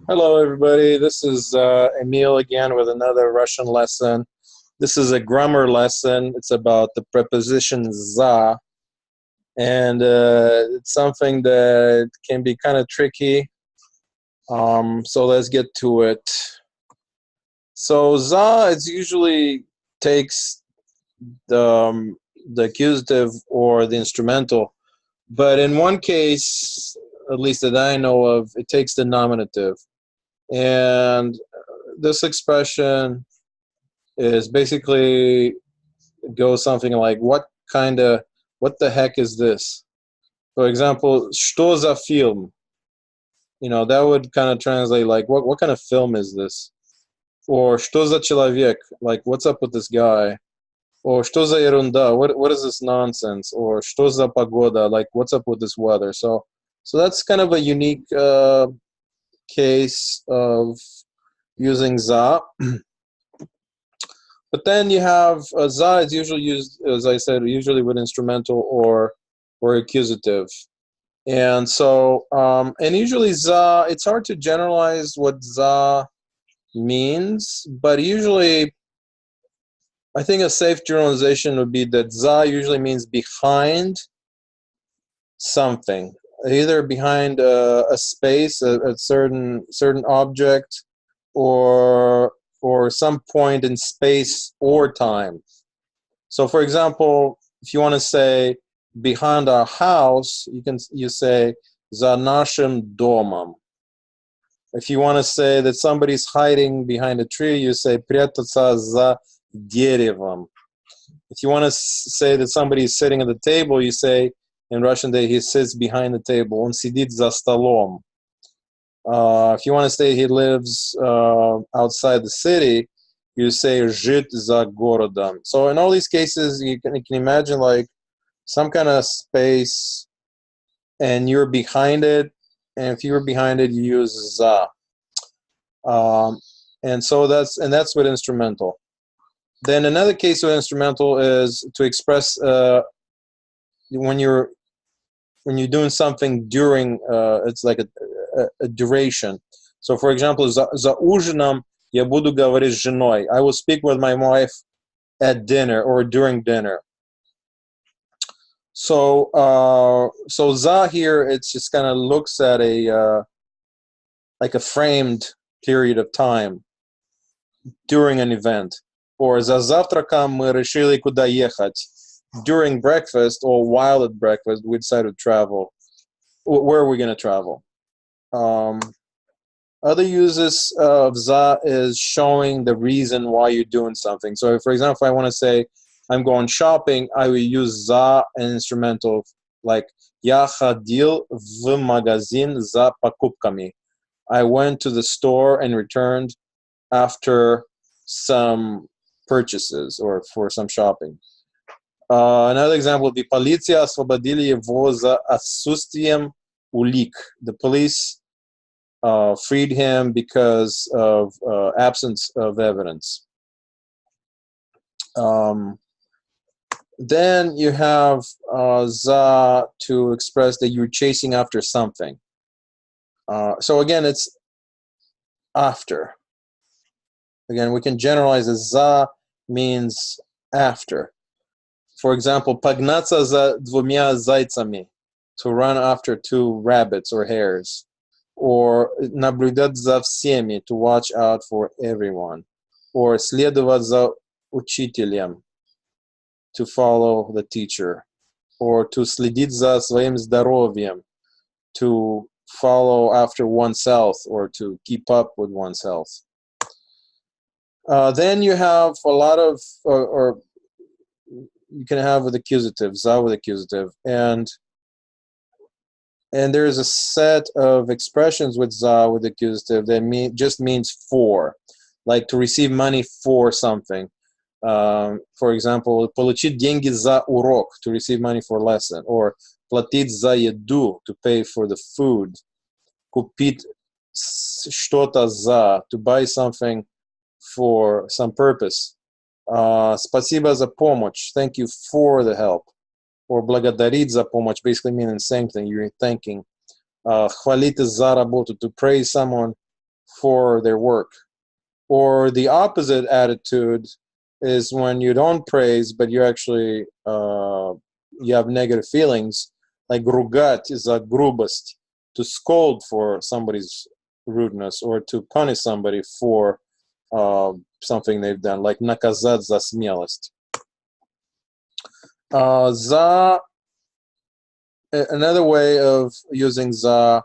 Hello, everybody. This is Emil again with another Russian lesson. This is a grammar lesson. It's about the preposition za, and it's something that can be kind of tricky. So let's get to it. So za, it's usually takes the accusative or the instrumental, but in one case, at least that I know of, it takes the nominative. And this expression is basically goes something like what the heck is this? For example, что за film? That would kind of translate like what kind of film is this? Or что за человек? Like what's up with this guy? Or что за ерунда? What is this nonsense? Or что за погода? Like what's up with this weather? So that's kind of a unique case of using za. But then you have za is usually used, as I said, usually with instrumental or accusative. And so, and usually za, it's hard to generalize what za means, but usually I think a safe generalization would be that za usually means behind something, either behind a space, a certain object, or some point in space or time. So, for example, if you want to say behind our house, you say za нашим домом. If you want to say that somebody's hiding behind a tree, you say прятаться за деревом. If you want to say that somebody's sitting at the table, you say in Russian he sits behind the table. Он сидит за столом. If you want to say he lives outside the city, you say жит за городом. So in all these cases, you can imagine like some kind of space, and you're behind it. And if you're behind it, you use za. And so that's with instrumental. Then another case with instrumental is to express when you're doing something during. It's like a duration. So, for example, за ужином я буду говорить с женой. I will speak with my wife at dinner or during dinner. So, so za here, it's just kind of looks at a like a framed period of time during an event. Or за завтраком мы решили куда ехать. During breakfast or while at breakfast, we decided to travel. Where are we going to travel? Other uses of za is showing the reason why you're doing something. So, for example, if I want to say I'm going shopping, I will use za, an instrumental like я ходил в магазин за покупками. I went to the store and returned after some purchases or for some shopping. Another example would be полиция освободили его за отсутствием улик. The police freed him because of absence of evidence. Then you have za to express that you're chasing after something. So again, it's after. Again, we can generalize as za means after. For example, погнаться за двумя зайцами, to run after two rabbits or hares. Or наблюдать за всеми, to watch out for everyone. Or следовать за учителем, to follow the teacher. Or to следить за своим здоровьем, to follow after one's health or to keep up with one's health. Then you have a lot of, or you can have with accusative, za with accusative, and there's a set of expressions with za with accusative that just means for, like to receive money for something. For example, получить деньги за урок, to receive money for a lesson, or платить за еду, to pay for the food. Купить что-то за, to buy something for some purpose. Спасибо за помощь, thank you for the help. Or благодарить за помощь, basically meaning the same thing, you're thanking. Хвалить за работу, to praise someone for their work. Or the opposite attitude is when you don't praise, but you actually you have negative feelings. Like rugat is a grubость, to scold for somebody's rudeness or to punish somebody for something they've done, like наказать за смелость. За, another way of using за,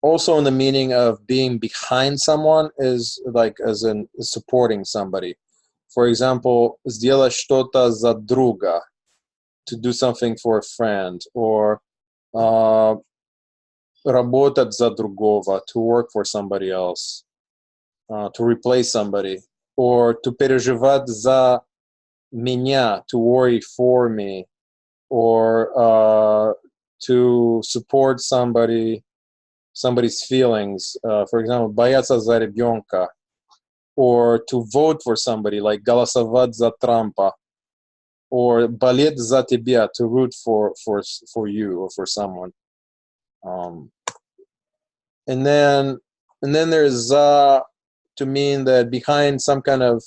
also in the meaning of being behind someone, is like as in supporting somebody. For example, сделать что-то за друга, to do something for a friend, or работать за другого, to work for somebody else, to replace somebody, or to переживать за меня, to worry for me, or to support somebody's feelings. For example, бояться за ребенка, or to vote for somebody, like голосовать за Трампа, or болеть за тебя, to root for you or for someone. And then there's za, to mean that behind some kind of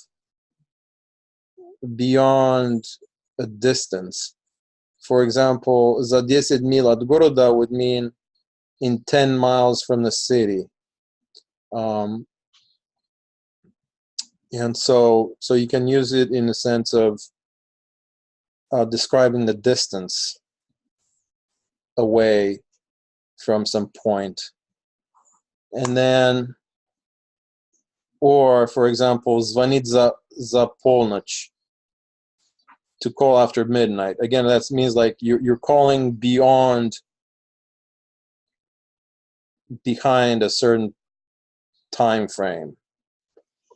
beyond a distance. For example, за 10 миль от города would mean in 10 miles from the city. And so you can use it in the sense of describing the distance away from some point. And then, or for example, звонить за полночь, to call after midnight. Again, that means like you're calling behind a certain time frame.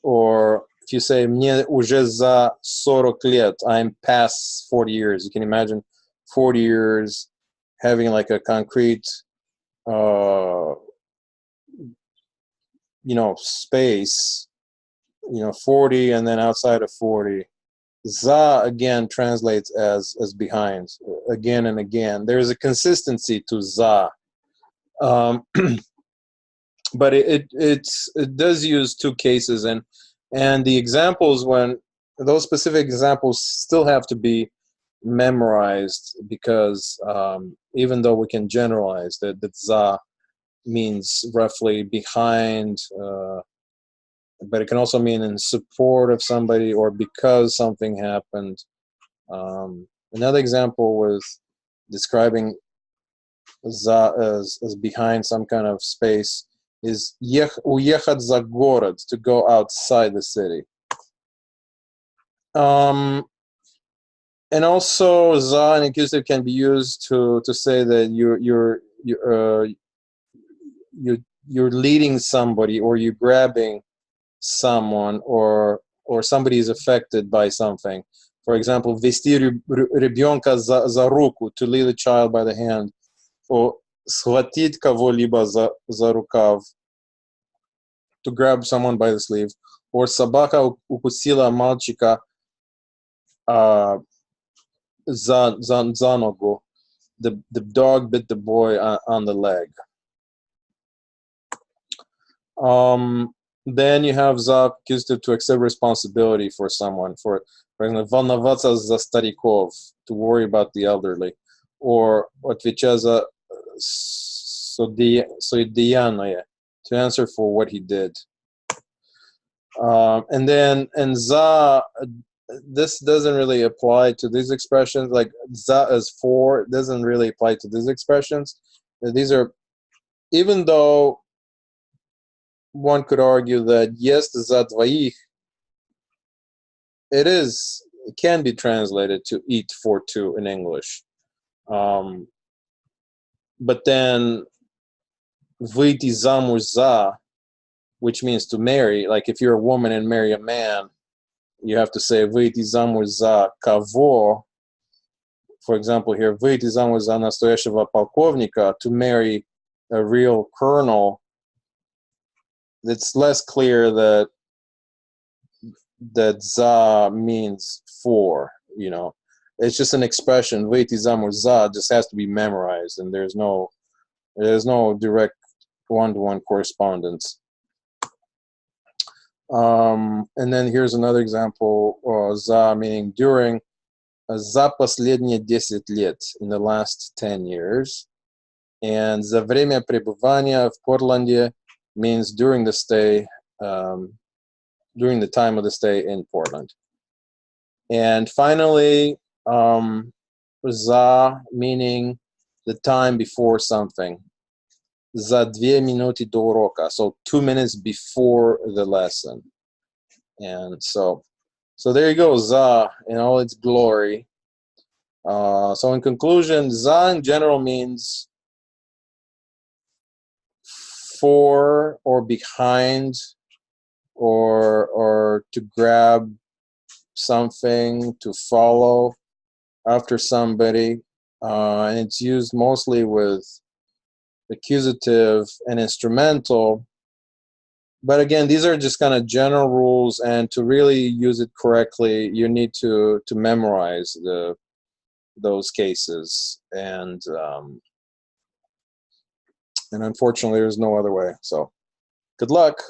Or if you say мне уже за 40 лет, I'm past 40 years. You can imagine 40 years having like a concrete space, 40, and then outside of 40. Za again translates as behind, again and again. There's a consistency to za, but it does use two cases, and the examples, when those specific examples still have to be memorized, because even though we can generalize that za means roughly behind, but it can also mean in support of somebody or because something happened. Another example was describing za as behind some kind of space is уехать за город, to go outside the city. And also za in accusative can be used to say that you're leading somebody, or you're grabbing someone, or somebody is affected by something. For example, вести ребенка за руку, to lead a child by the hand, or схватить кого-либо за рукав, to grab someone by the sleeve, or собака укусила мальчика за ногу, the dog bit the boy on the leg. Then you have za accusative to accept responsibility for someone. For example, волноваться за стариков, to worry about the elderly, or отвечать за содеянное, to answer for what he did. And za, this doesn't really apply to these expressions. Like za as for doesn't really apply to these expressions. These are, even though one could argue that yes, the za двоих, it can be translated to eat for two in English. But then выйти замуж за, which means to marry, like if you're a woman and marry a man, you have to say выйти замуж за кого. For example, here, выйти замуж за настоящего полковника, to marry a real colonel. It's less clear that za means for, It's just an expression. Выйти замуж за just has to be memorized, and there's no direct one-to-one correspondence. And then here's another example, za meaning during, за последние 10 лет, in the last 10 years. And за время пребывания в Portlandia means during the stay, during the time of the stay in Portland. And finally, za meaning the time before something. За 2 минуты до урока, so 2 minutes before the lesson. And so there you go, za in all its glory. So in conclusion, za in general means for or behind or to grab something, to follow after somebody. And it's used mostly with accusative and instrumental. But again, these are just kind of general rules, and to really use it correctly, you need to memorize those cases, and unfortunately, there's no other way. So, good luck.